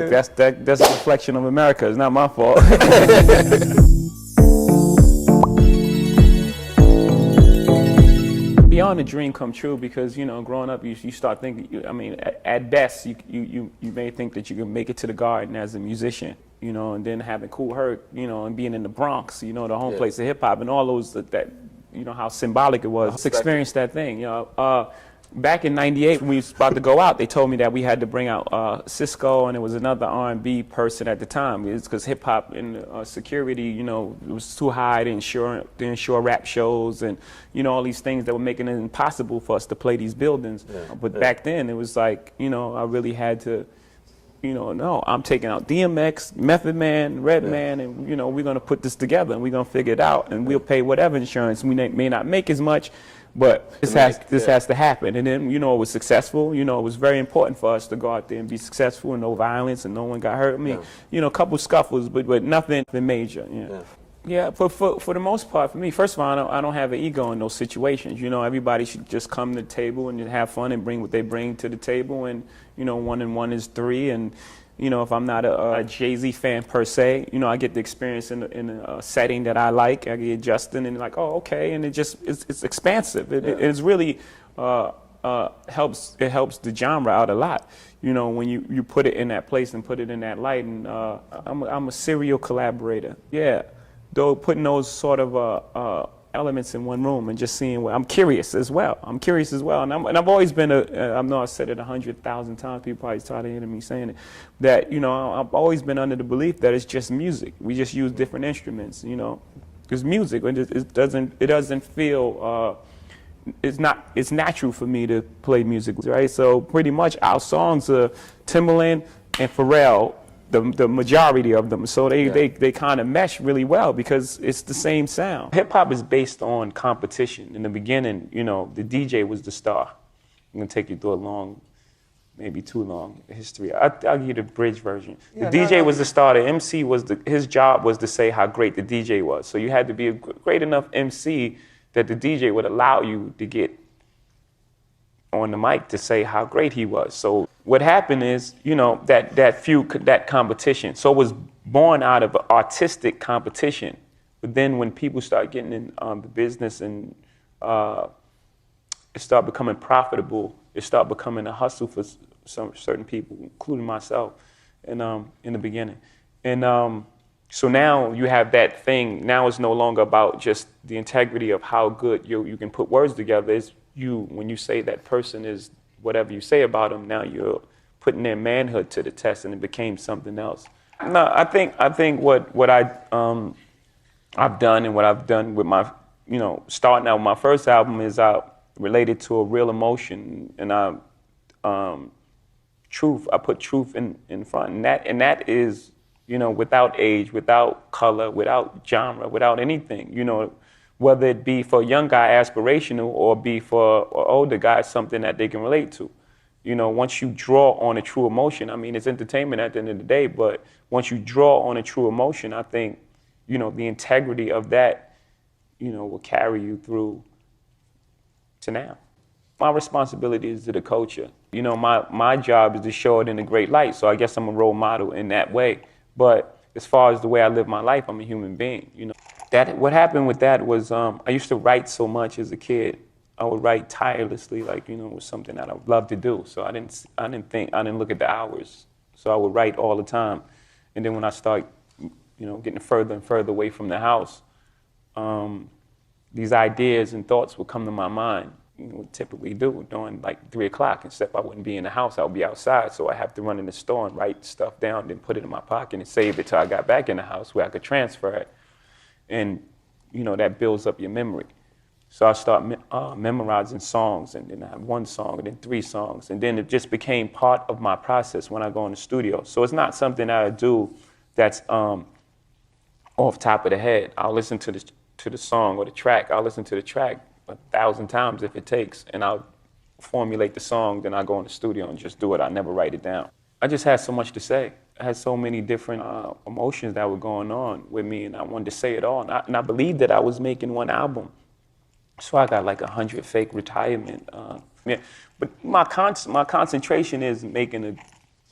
That's a reflection of America. It's not my fault. Beyond the dream come true, because growing up, you start thinking. I mean, at best, you may think that you can make it to the Garden as a musician, and then having Kool Herc, and being in the Bronx, the home place of hip hop, and all those that how symbolic it was. Just experience that thing, Back in '98, when we was about to go out, they told me that we had to bring out Cisco, and it was another R&B person at the time. It's because hip hop and security, it was too high to insure rap shows and all these things that were making it impossible for us to play these buildings. But back then, it was like I really had to. No, I'm taking out DMX, Method Man, Redman, and we're gonna put this together and we're gonna figure it out, and we'll pay whatever insurance. We may not make as much, but this has to happen. And then it was successful. It was very important for us to go out there and be successful, and no violence, and no one got hurt. A couple scuffles, but nothing major. Yeah, for the most part, for me, first of all, I don't have an ego in those situations. Everybody should just come to the table and have fun and bring what they bring to the table. And 1 and 1 is 3. And if I'm not a Jay-Z fan per se, I get the experience in a setting that I like. I get adjusted and like, oh, okay, and it's expansive. It's really helps the genre out a lot. When you put it in that place and put it in that light. And I'm a serial collaborator. Yeah. Though putting those sort of elements in one room and just seeing I'm curious as well. And I've always been I know I said it 100,000 times. People probably tired of hearing me saying it. That I've always been under the belief that it's just music. We just use different instruments. Because music, it doesn't feel. It's natural for me to play music, right? So pretty much our songs are Timbaland and Pharrell. The majority of them, so they kind of mesh really well because it's the same sound. Hip hop is based on competition. In the beginning, the DJ was the star. I'm gonna take you through a long, maybe too long history. I'll give you the bridge version. The DJ was the star. The MC his job was to say how great the DJ was. So you had to be a great enough MC that the DJ would allow you to get on the mic to say how great he was. So what happened is, that competition. So it was born out of artistic competition. But then when people start getting in the business and it started becoming profitable, it started becoming a hustle for some certain people, including myself, in the beginning. And so now you have that thing. Now it's no longer about just the integrity of how good you can put words together. It's when you say that person is whatever you say about them, now you're putting their manhood to the test, and it became something else. No, I think what I've done and what I've done with my, starting out with my first album is related to a real emotion, and truth. I put truth in front, and that is, without age, without color, without genre, without anything, whether it be for a young guy aspirational or be for an older guy something that they can relate to. Once you draw on a true emotion, I mean, it's entertainment at the end of the day, but once you draw on a true emotion, I think, the integrity of that, will carry you through to now. My responsibility is to the culture. My job is to show it in a great light, so I guess I'm a role model in that way. But as far as the way I live my life, I'm a human being, What happened with that was I used to write so much as a kid. I would write tirelessly, it was something that I would love to do. So I didn't look at the hours. So I would write all the time. And then when I start, getting further and further away from the house, these ideas and thoughts would come to my mind. What typically do during 3 o'clock, except I wouldn't be in the house, I would be outside. So I have to run in the store and write stuff down, then put it in my pocket and save it till I got back in the house where I could transfer it. And, that builds up your memory. So I start memorizing songs, and then I have 1 song, and then 3 songs. And then it just became part of my process when I go in the studio. So it's not something that I do that's off top of the head. I'll listen to the song or the track. I'll listen to the track 1,000 times if it takes, and I'll formulate the song, then I go in the studio and just do it. I never write it down. I just had so much to say. I had so many different emotions that were going on with me, and I wanted to say it all. And I believed that I was making 1 album. So I got 100 fake retirement. But my concentration is making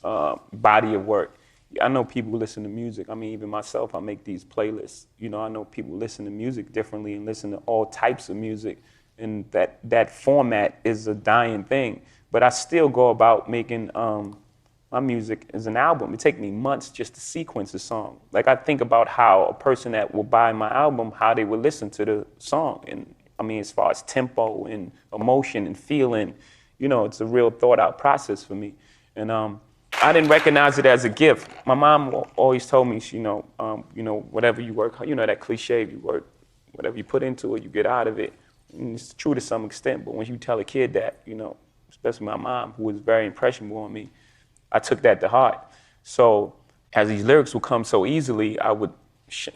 a body of work. I know people listen to music. I mean, even myself, I make these playlists. You know, I know people listen to music differently and listen to all types of music, and that format is a dying thing. But I still go about making my music as an album. It takes me months just to sequence a song. Like, I think about how a person that will buy my album, how they would listen to the song. And I mean, as far as tempo and emotion and feeling, you know, it's a real thought out process for me. And I didn't recognize it as a gift. My mom always told me, you know, whatever you work, you know, that cliche, you work, whatever you put into it, you get out of it. And it's true to some extent, but when you tell a kid that, you know, especially my mom, who was very impressionable on me, I took that to heart. So as these lyrics would come so easily, I would,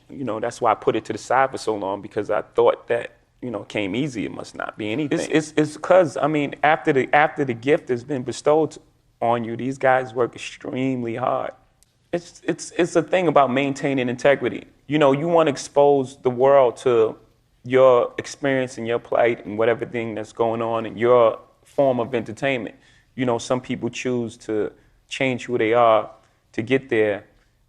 you know, that's why I put it to the side for so long, because I thought that, you know, it came easy. It must not be anything. It's because, I mean, after the gift has been bestowed on you, these guys work extremely hard. It's a thing about maintaining integrity. You know, you want to expose the world to your experience and your plight and whatever thing that's going on in your form of entertainment. You know, some people choose to change who they are to get there,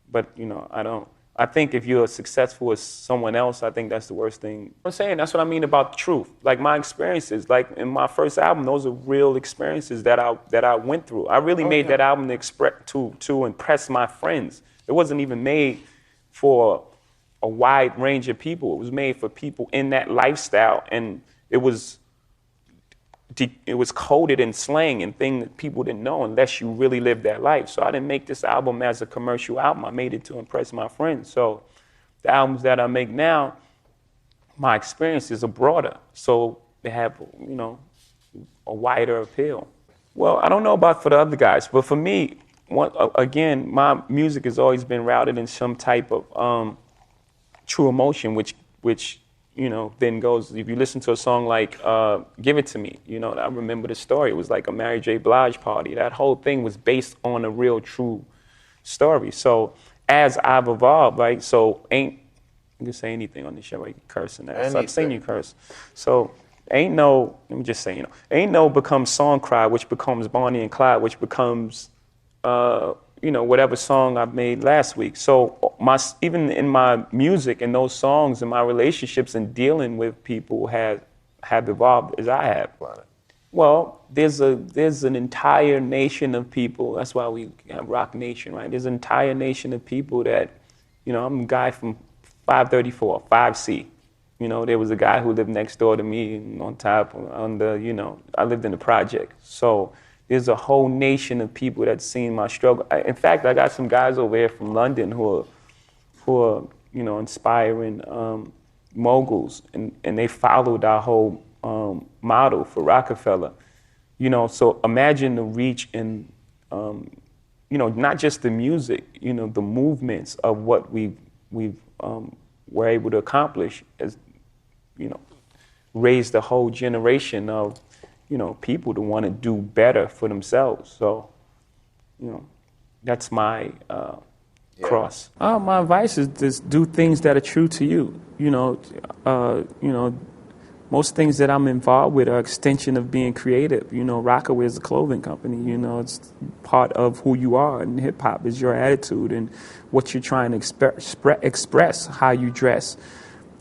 but, you know, I don't. I think if you're successful as someone else, I think that's the worst thing. I'm saying that's what I mean about truth. Like, my experiences, like in my first album, those are real experiences that I went through. I really made that album to impress my friends. It wasn't even made for a wide range of people. It was made for people in that lifestyle, and it was coded in slang and things that people didn't know unless you really lived that life. So I didn't make this album as a commercial album. I made it to impress my friends. So the albums that I make now, my experiences are broader. So they have, you know, a wider appeal. Well, I don't know about for the other guys, but for me, again, my music has always been routed in some type of true emotion, which you know, then goes, if you listen to a song like Give It To Me, you know, I remember the story. It was like a Mary J. Blige party. That whole thing was based on a real, true story. So as I've evolved, right, so you can say anything on this show, right? Cursing that. So I've seen you curse. So let me just say, you know, ain't no becomes Song Cry, which becomes Bonnie and Clyde, which becomes, you know, whatever song I made last week. So even in my music and those songs and my relationships and dealing with people have evolved as I have. Well, there's an entire nation of people. That's why we have Roc Nation, right? There's an entire nation of people that, you know, I'm a guy from 534, 5C. You know, there was a guy who lived next door to me you know, I lived in the project. So there's a whole nation of people that seen my struggle. In fact, I got some guys over here from London who are you know, inspiring moguls, and they followed our whole model for Rockefeller. You know, so imagine the reach and, you know, not just the music, you know, the movements of what we've were able to accomplish as, you know, raised a whole generation of, you know, people to want to do better for themselves. So, you know, that's my cross. My advice is just do things that are true to you. You know, most things that I'm involved with are extension of being creative. You know, Rockaway is a clothing company. You know, it's part of who you are, and hip hop is your attitude and what you're trying to express, how you dress.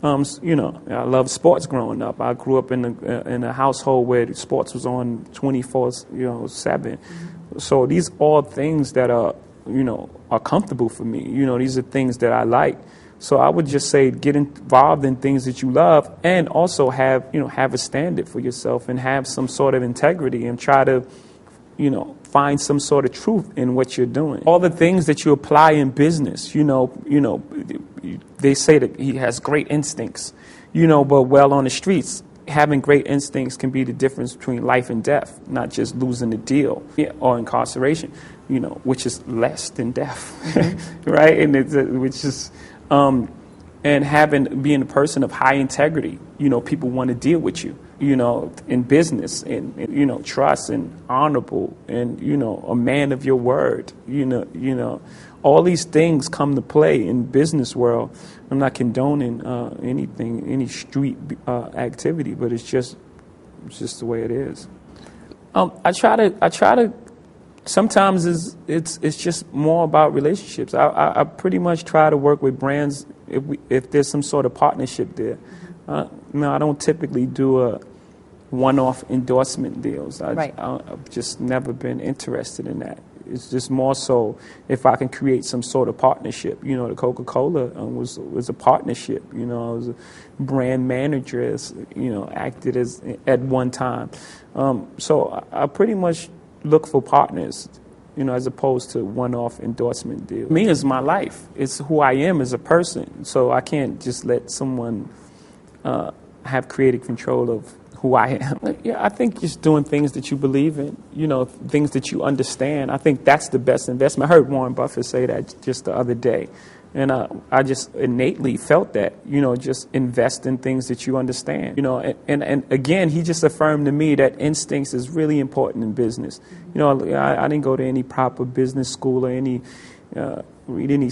You know, I loved sports growing up. I grew up in a household where sports was on 24/7. Mm-hmm. So these are things that are, you know, are comfortable for me. You know, these are things that I like. So I would just say get involved in things that you love, and also have a standard for yourself and have some sort of integrity, and try to, you know, find some sort of truth in what you're doing. All the things that you apply in business, you know, they say that he has great instincts, you know, but well, on the streets, having great instincts can be the difference between life and death, not just losing the deal or incarceration, you know, which is less than death, mm-hmm. right? And which is, and being a person of high integrity, you know, people want to deal with you, you know, in business, and you know, trust and honorable, and, you know, a man of your word, you know, all these things come to play in business world. I'm not condoning any street activity, but it's just the way it is. I try to Sometimes it's just more about relationships. I pretty much try to work with brands if there's some sort of partnership there. No, I don't typically do a one-off endorsement deals. I've just never been interested in that. It's just more so if I can create some sort of partnership. You know, the Coca-Cola was a partnership. You know, I was a brand manager, acted as at one time. So I pretty much look for partners, as opposed to one-off endorsement deals. Me is my life. It's who I am as a person. So I can't just let someone have creative control of who I am. Yeah, I think just doing things that you believe in, things that you understand. I think that's the best investment. I heard Warren Buffett say that just the other day. And I just innately felt that, just invest in things that you understand, and again, he just affirmed to me that instincts is really important in business. I didn't go to any proper business school or read any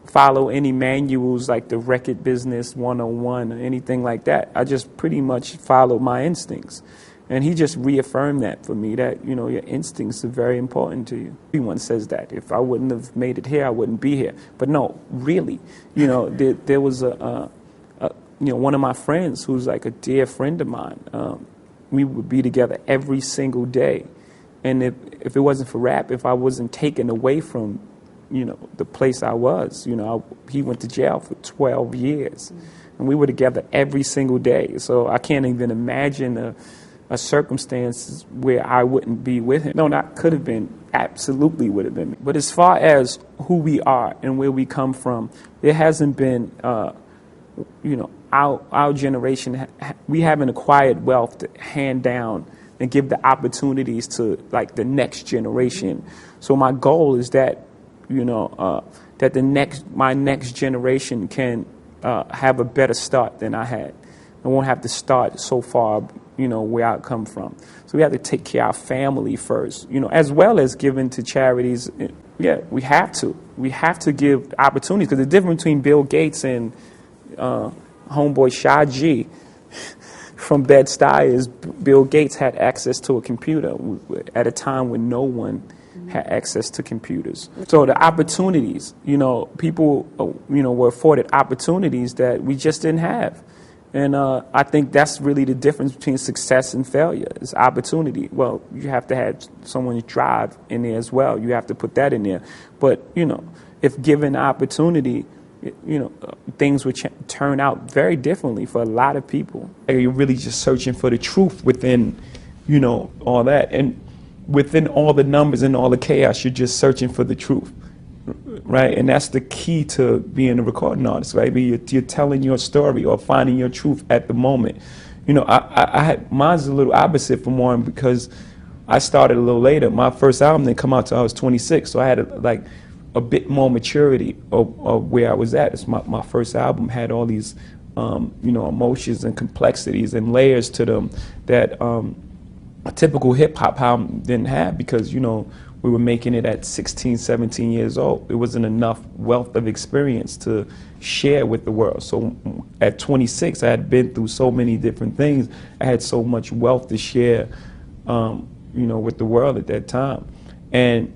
follow any manuals like the Record Business 101 or anything like that. I just pretty much followed my instincts. And he just reaffirmed that for me, that, your instincts are very important to you. Everyone says that. If I wouldn't have made it here, I wouldn't be here. But no, really, there was one of my friends who's like a dear friend of mine. We would be together every single day. And if it wasn't for rap, if I wasn't taken away from, the place I was, he went to jail for 12 years. And we were together every single day. So I can't even imagine a circumstance where I wouldn't be with him. No, not could have been, absolutely would have been. But as far as who we are and where we come from, there hasn't been, our generation, we haven't acquired wealth to hand down and give the opportunities to like the next generation. So my goal is that, that my next generation can have a better start than I had. I won't have to start so far, where I come from. So we have to take care of our family first, as well as giving to charities. Yeah, we have to. We have to give opportunities, because the difference between Bill Gates and homeboy Shah G from Bed-Stuy is Bill Gates had access to a computer at a time when no one had access to computers. So the opportunities, people, were afforded opportunities that we just didn't have. And I think that's really the difference between success and failure, is opportunity. Well, you have to have someone's drive in there as well. You have to put that in there. But, if given the opportunity, things would turn out very differently for a lot of people. You're really just searching for the truth within, all that. And within all the numbers and all the chaos, you're just searching for the truth. Right, and that's the key to being a recording artist, right? You're telling your story or finding your truth at the moment. I had mine's a little opposite from Warren, because I started a little later. My first album didn't come out till I was 26, so I had a bit more maturity of where I was at. It's my first album had all these, emotions and complexities and layers to them that a typical hip hop album didn't have, because we were making it at 16, 17 years old. It wasn't enough wealth of experience to share with the world. So at 26, I had been through so many different things. I had so much wealth to share, with the world at that time. And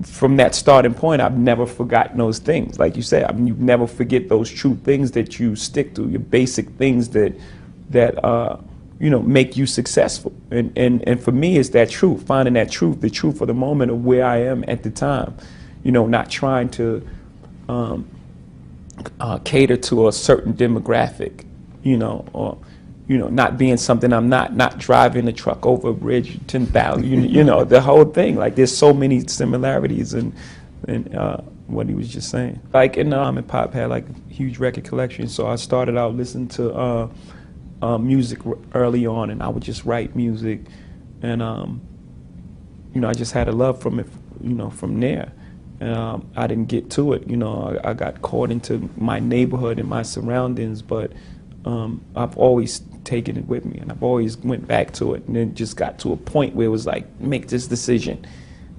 from that starting point, I've never forgotten those things. Like you said, you never forget those true things that you stick to, your basic things that make you successful. And for me, it's that truth, finding that truth, the truth of the moment of where I am at the time. Not trying to cater to a certain demographic, or, not being something I'm not driving a truck over a bridge, 10,000, the whole thing. Like, there's so many similarities in what he was just saying. Like, and Pop had like a huge record collection, so I started out listening to music early on, and I would just write music, and I just had a love from it, from there. I didn't get to it, I got caught into my neighborhood and my surroundings, but I've always taken it with me, and I've always went back to it, and then just got to a point where it was like, make this decision.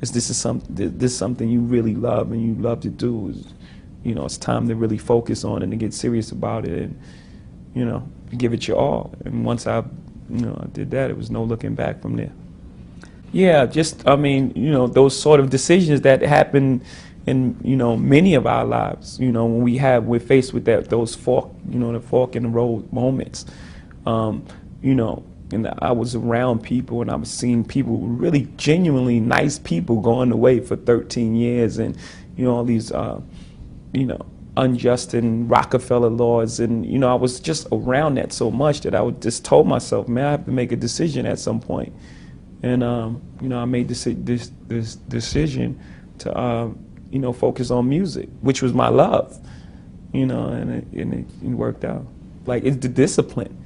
This is something you really love and you love to do. It's time to really focus on it and to get serious about it, and give it your all. And once I did that, it was no looking back from there. Yeah, just, I mean, those sort of decisions that happen in, many of our lives, when we're faced with those fork, the fork in the road moments. Um, you know, and I was around people and I was seeing people, really genuinely nice people, going away for 13 years and, all these, unjust and Rockefeller laws. And, I was just around that so much that I would just told myself, man, I have to make a decision at some point. And, I made this decision to, focus on music, which was my love, and it worked out. Like, it's the discipline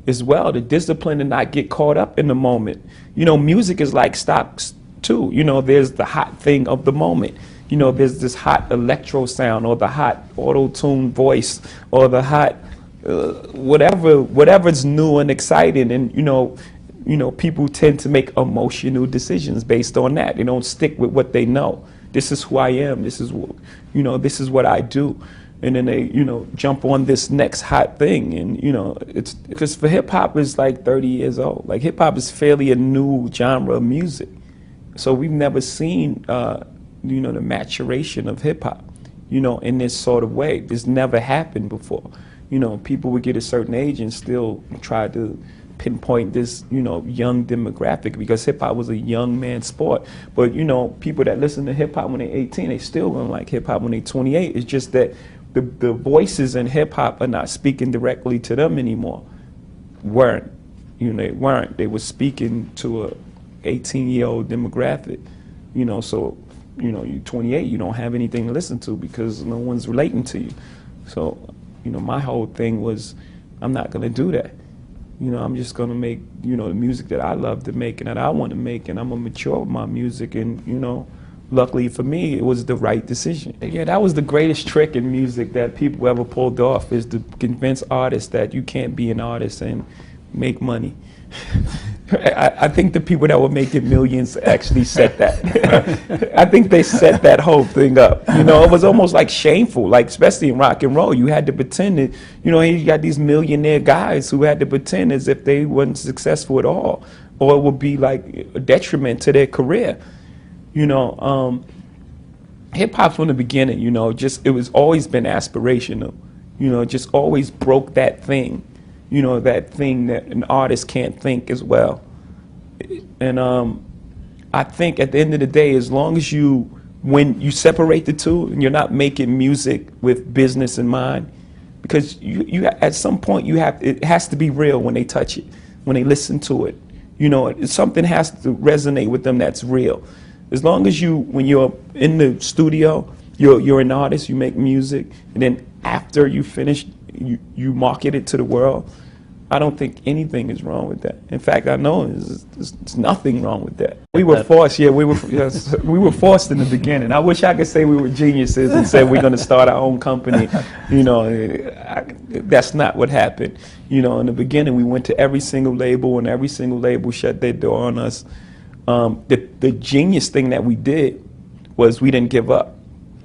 as well, the discipline to not get caught up in the moment. Music is like stocks too. There's the hot thing of the moment. There's this hot electro sound or the hot auto-tune voice or the hot whatever's new and exciting. And, people tend to make emotional decisions based on that. They don't stick with what they know. This is who I am. This is what I do. And then they, jump on this next hot thing. And, it's because for hip hop is like 30 years old. Like, hip hop is fairly a new genre of music. So we've never seen, the maturation of hip hop, in this sort of way. This never happened before. People would get a certain age and still try to pinpoint this, young demographic, because hip hop was a young man sport. But, people that listen to hip hop when they're 18, they still gonna like hip hop when they're 28. It's just that the voices in hip hop are not speaking directly to them anymore. Weren't. They weren't. They were speaking to a 18-year-old demographic. So, you're 28, you don't have anything to listen to because no one's relating to you. So, my whole thing was, I'm not gonna do that. I'm just gonna make, the music that I love to make and that I want to make, and I'm gonna mature with my music. And, luckily for me, it was the right decision. Yeah, that was the greatest trick in music that people ever pulled off, is to convince artists that you can't be an artist and make money. I think the people that were making millions actually set that. I think they set that whole thing up. It was almost like shameful, like especially in rock and roll. You had to pretend that, you got these millionaire guys who had to pretend as if they weren't successful at all, or it would be like a detriment to their career. Hip hop from the beginning, it was always been aspirational. Just always broke that thing. That thing that an artist can't think as well. And I think at the end of the day, as long as when you separate the two and you're not making music with business in mind, because you at some point it has to be real when they touch it, when they listen to it. Something has to resonate with them that's real. As long as when you're in the studio, you're an artist, you make music, and then after you finish, you market it to the world. I don't think anything is wrong with that. In fact, I know there's nothing wrong with that. We were forced, we were forced in the beginning. I wish I could say we were geniuses and said we're going to start our own company. That's not what happened. In the beginning, we went to every single label, and every single label shut their door on us. The genius thing that we did was we didn't give up.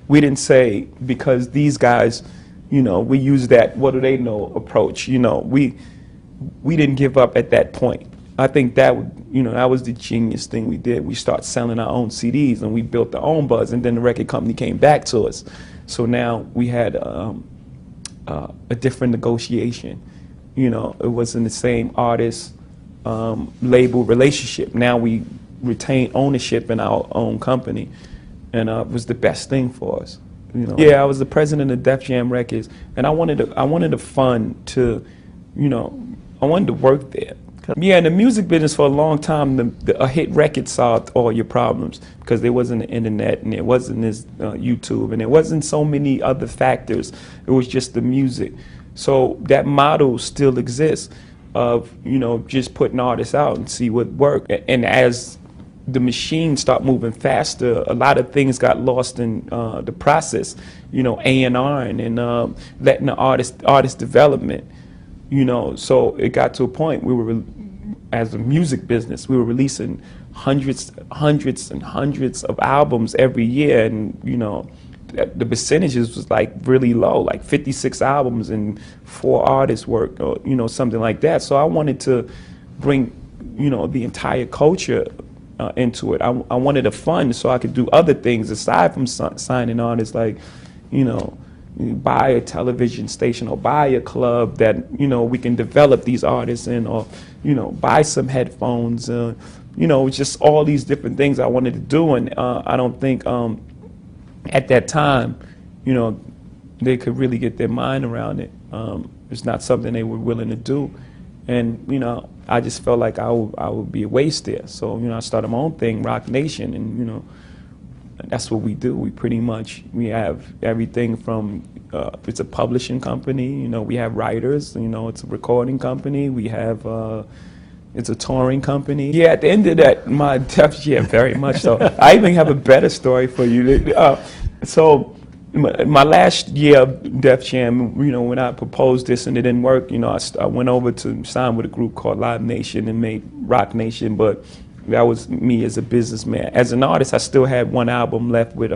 We didn't say, because these guys, we use that what do they know approach. We didn't give up at that point. I think that that was the genius thing we did. We started selling our own CDs and we built our own buzz, and then the record company came back to us. So now we had a different negotiation. It wasn't the same artist label relationship. Now we retain ownership in our own company, and it was the best thing for us. Yeah, I was the president of Def Jam Records, and I wanted a fund to, I wanted to work there. Yeah, in the music business for a long time, a hit record solved all your problems, because there wasn't the internet, and there wasn't this YouTube, and there wasn't so many other factors. It was just the music. So that model still exists of, just putting artists out and see what worked. And as the machine started moving faster, a lot of things got lost in the process, A&R and letting the artist development. So it got to a point we were, as a music business, we were releasing hundreds and hundreds of albums every year, and the percentages was like really low, like 56 albums and 4 artists work, or something like that. So I wanted to bring the entire culture into it. I wanted a fund so I could do other things aside from signing artists, like, you know, buy a television station or buy a club that, you know, we can develop these artists in, or, you know, buy some headphones, you know, just all these different things I wanted to do. And I don't think at that time, you know, they could really get their mind around it. It's not something they were willing to do. And, you know, I just felt like I would be a waste there. So, you know, I started my own thing, Roc Nation, and, you know, that's what we do. We have everything from, it's a publishing company, you know, we have writers, you know, it's a recording company, we have, it's a touring company. Yeah, at the end of that, my Def Jam, very much so. I even have a better story for you. So, my last year of Def Jam, you know, when I proposed this and it didn't work, you know, I went over to sign with a group called Roc Nation and made Roc Nation, but that was me as a businessman. As an artist, I still had one album left with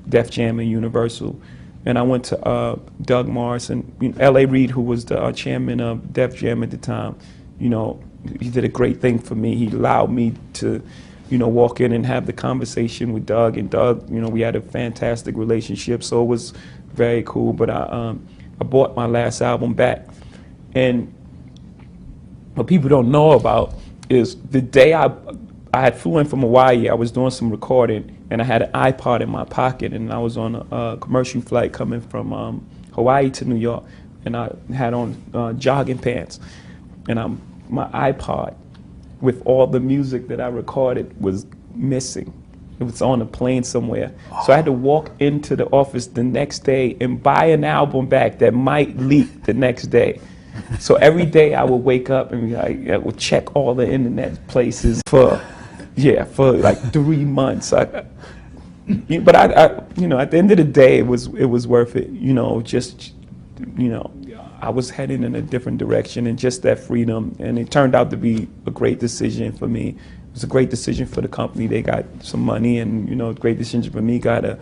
Def Jam and Universal. And I went to Doug Morris and L.A. Reid, who was the chairman of Def Jam at the time. You know, he did a great thing for me. He allowed me to, you know, walk in and have the conversation with Doug. And Doug, you know, we had a fantastic relationship, so it was very cool. But I bought my last album back. And what people don't know about is the day I had flew in from Hawaii, I was doing some recording, and I had an iPod in my pocket, and I was on a commercial flight coming from Hawaii to New York, and I had on jogging pants, and my iPod with all the music that I recorded was missing. It was on a plane somewhere. So I had to walk into the office the next day and buy an album back that might leak the next day. So every day I would wake up and I would check all the internet places for like 3 months. But I, you know, at the end of the day, it was worth it. You know, just, you know, I was heading in a different direction, and just that freedom, and it turned out to be a great decision for me. It was a great decision for the company. They got some money, and, you know, a great decision for me. Got a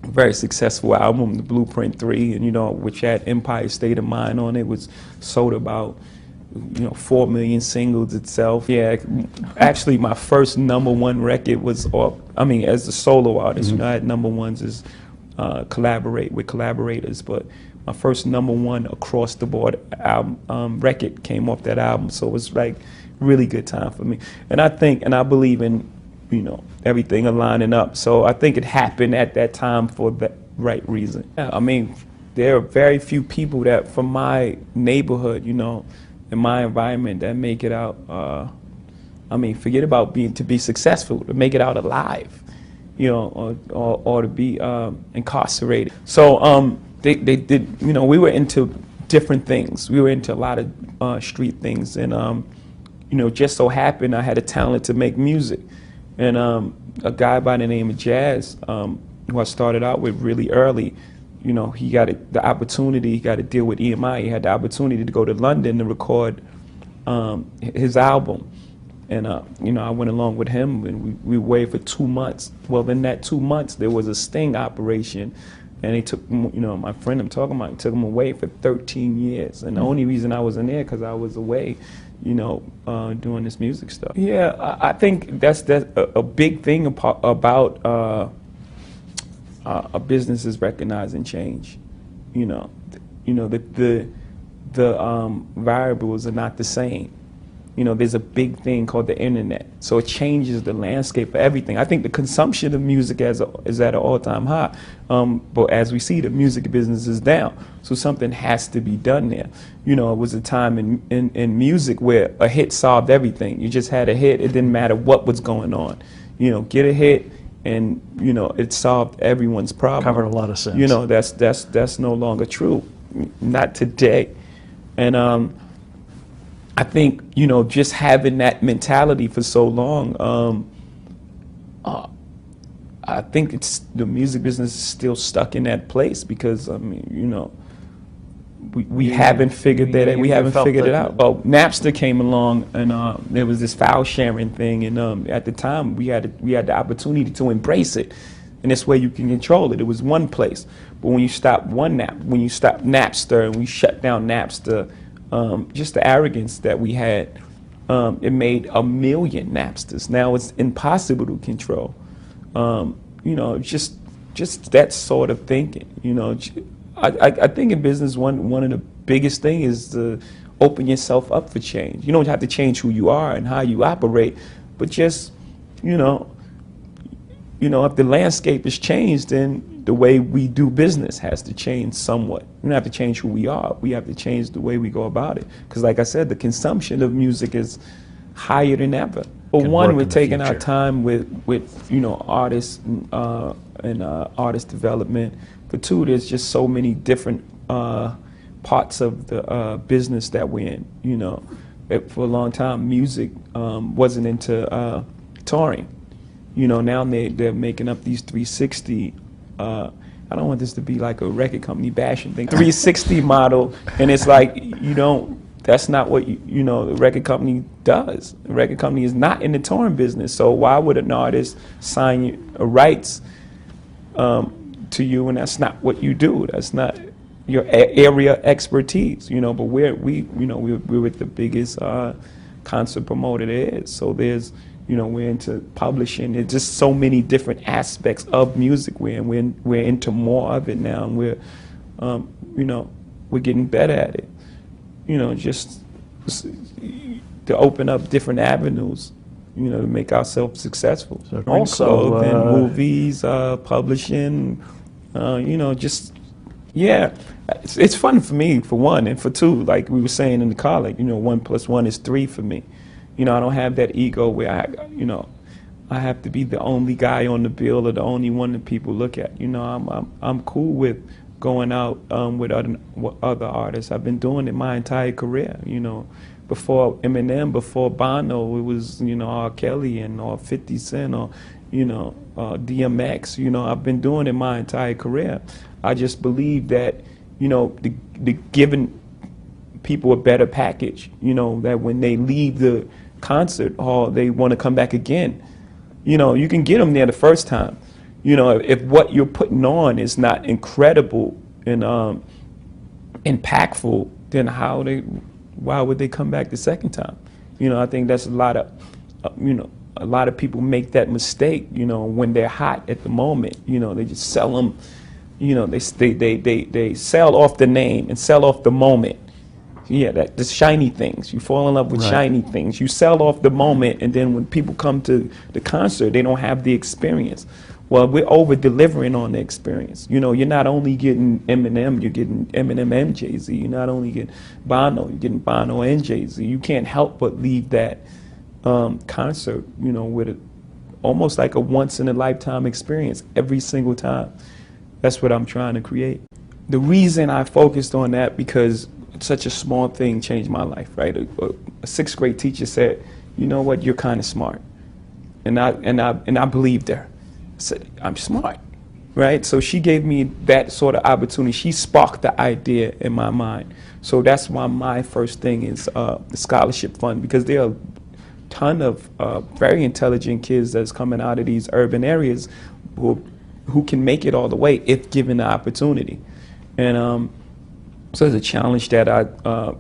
very successful album, The Blueprint 3, and, you know, which had Empire State of Mind on it. Was sold about, you know, 4 million singles itself. Yeah, actually my first #1 record was, as a solo artist, you know, I had #1s as collaborate with collaborators, but my first #1 across the board album, record came off that album. So it was like really good time for me. And I think, and I believe in, you know, everything aligning up. So I think it happened at that time for the right reason. Yeah, I mean, there are very few people that from my neighborhood, you know, in my environment that make it out. Forget about to be successful, to make it out alive, you know, or to be incarcerated. So they did, you know, we were into different things. We were into a lot of street things, and you know, just so happened I had a talent to make music. And a guy by the name of Jazz, who I started out with really early, you know, he got the opportunity, he got to deal with EMI. He had the opportunity to go to London to record his album. And, you know, I went along with him, and we waited for 2 months. Well, in that 2 months, there was a sting operation. And they took, you know, my friend I'm talking about, took him away for 13 years. And the only reason I was in there because I was away, you know, doing this music stuff. Yeah, I think that's a big thing about a business is recognizing change. You know, the variables are not the same. You know, there's a big thing called the internet, so it changes the landscape for everything. I think the consumption of music is at an all-time high, but as we see, the music business is down, so something has to be done there. You know, it was a time in music where a hit solved everything. You just had a hit, it didn't matter what was going on. You know, get a hit, and, you know, it solved everyone's problem. Covered a lot of sins. You know, that's no longer true, not today. And I think, you know, just having that mentality for so long, I think the music business is still stuck in that place because, I mean, you know, we haven't figured that we haven't figured it out. Well, Napster came along, and there was this file sharing thing, and at the time we had the opportunity to embrace it, and this way you can control it. It was one place, but when you stop Napster and we shut down Napster. Just the arrogance that we had, it made a million Napsters. Now it's impossible to control. You know, just that sort of thinking. You know, I think in business one of the biggest thing is to open yourself up for change. You don't have to change who you are and how you operate, but just, you know, if the landscape is changed, then the way we do business has to change somewhat. We don't have to change who we are. We have to change the way we go about it. Because like I said, the consumption of music is higher than ever. For one, we're taking our time with you know, artists and artist development. For two, there's just so many different parts of the business that we're in. You know, for a long time, music wasn't into touring. You know, now they're making up these 360. I don't want this to be like a record company bashing thing. 360 model, and it's like, you don't. That's not what you know. The record company does. The record company is not in the touring business. So why would an artist sign you rights to you when that's not what you do? That's not your area expertise. You know. But we're with the biggest concert promoter there is. So there's. You know, we're into publishing. There's just so many different aspects of music. We're into more of it now, and we're, you know, we're getting better at it. You know, just to open up different avenues. You know, to make ourselves successful. So also, in movies, publishing. You know, just yeah. It's fun for me for one, and for two, like we were saying in the college. You know, 1 + 1 is 3 for me. You know, I don't have that ego where I have to be the only guy on the bill or the only one that people look at. You know, I'm cool with going out with other artists. I've been doing it my entire career. You know, before Eminem, before Bono, it was, you know, R. Kelly or 50 Cent or, you know, DMX. You know, I've been doing it my entire career. I just believe that, you know, the giving people a better package. You know, that when they leave the concert hall, they want to come back again. You know, you can get them there the first time. You know, if what you're putting on is not incredible and impactful, then why would they come back the second time? You know, I think that's a lot of people make that mistake. You know, when they're hot at the moment, you know, they just sell them. You know, they sell off the name and sell off the moment. Yeah, the shiny things. You fall in love with shiny things. You sell off the moment, and then when people come to the concert, they don't have the experience. Well, we're over-delivering on the experience. You know, you're not only getting Eminem, you're getting Eminem and Jay-Z. You're not only getting Bono, you're getting Bono and Jay-Z. You can't help but leave that concert, you know, with almost like a once-in-a-lifetime experience every single time. That's what I'm trying to create. The reason I focused on that, because such a small thing changed my life, right? A sixth grade teacher said, "You know what? You're kind of smart," and I believed her. I said, "I'm smart," right? So she gave me that sort of opportunity. She sparked the idea in my mind. So that's why my first thing is the scholarship fund, because there are a ton of very intelligent kids that's coming out of these urban areas who can make it all the way if given the opportunity, and so it's a challenge that I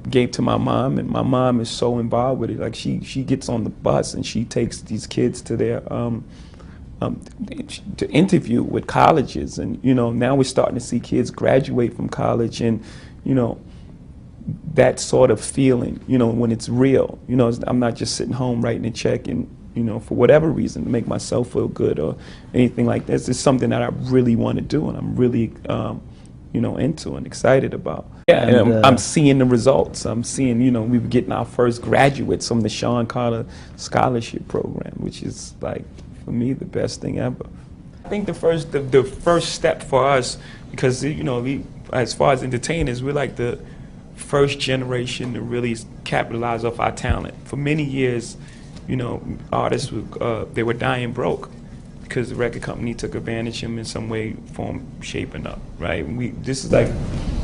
gave to my mom, and my mom is so involved with it. Like she gets on the bus and she takes these kids to their to interview with colleges, and you know, now we're starting to see kids graduate from college, and you know, that sort of feeling, you know, when it's real. You know, I'm not just sitting home writing a check and, you know, for whatever reason to make myself feel good or anything like this. It's something that I really want to do, and I'm really you know, into and excited about. Yeah, and I'm seeing the results. I'm seeing, you know, we were getting our first graduates from the Shawn Carter Scholarship Program, which is like, for me, the best thing ever. I think the first step for us, because, you know, as far as entertainers, we're like the first generation to really capitalize off our talent. For many years, you know, artists they were dying broke, because the record company took advantage of them in some way, form, shaping up, right? This is like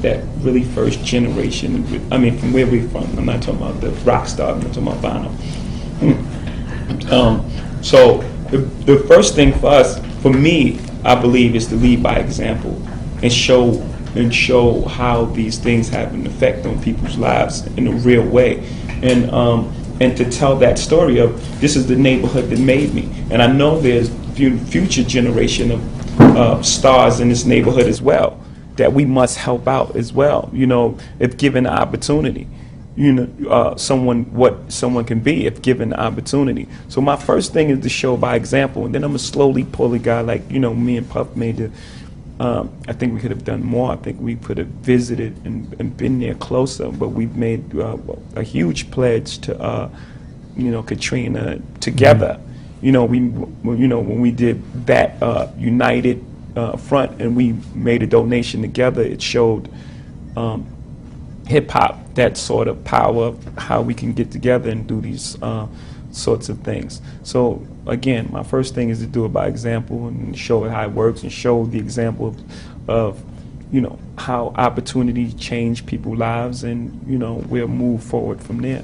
that really first generation. I mean, from where we're from. I'm not talking about the rock star. I'm not talking about Bono. So the first thing for us, for me, I believe, is to lead by example and show how these things have an effect on people's lives in a real way. And and to tell that story of this is the neighborhood that made me. And I know there's future generation of stars in this neighborhood as well that we must help out as well, you know, if given the opportunity. You know, what someone can be if given the opportunity. So my first thing is to show by example, and then I'm gonna slowly pull a guy like, you know, me and Puff made the, I think we could have done more. I think we could have visited and been there closer, but we've made a huge pledge to, you know, Katrina together. You know, when we did that united front and we made a donation together, it showed hip hop that sort of power of how we can get together and do these sorts of things. So again, my first thing is to do it by example and show it how it works and show the example of you know, how opportunity change people's lives, and you know, we'll move forward from there.